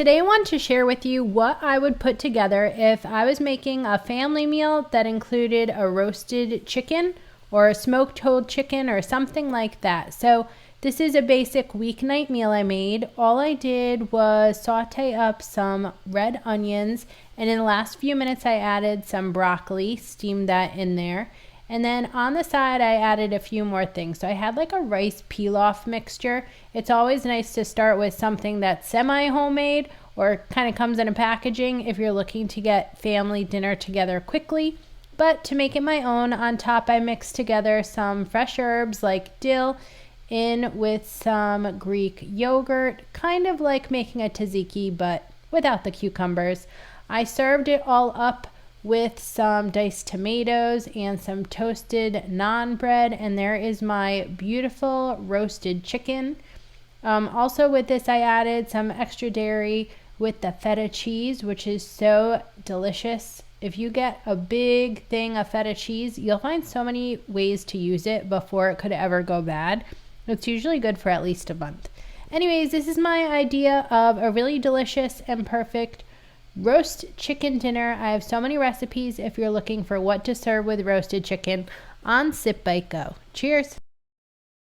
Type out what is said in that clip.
Today I want to share with you what I would put together if I was making a family meal that included a roasted chicken or a smoked whole chicken or something like that. So this is a basic weeknight meal I made. All I did was saute up some red onions, and in the last few minutes I added some broccoli, steamed that in there. And then on the side, I added a few more things. So I had like a rice pilaf mixture. It's always nice to start with something that's semi-homemade or kind of comes in a packaging if you're looking to get family dinner together quickly. But to make it my own, on top I mixed together some fresh herbs like dill in with some Greek yogurt, kind of like making a tzatziki but without the cucumbers. I served it all up with some diced tomatoes and some toasted naan bread, and there is my beautiful roasted chicken. Also with this I added some extra dairy with the feta cheese, which is so delicious. If you get a big thing of feta cheese, you'll find so many ways to use it before it could ever go bad. It's usually good for at least a month. Anyways, this is my idea of a really delicious and perfect roast chicken dinner. I have so many recipes if you're looking for what to serve with roasted chicken on Sip Bite Go. Cheers!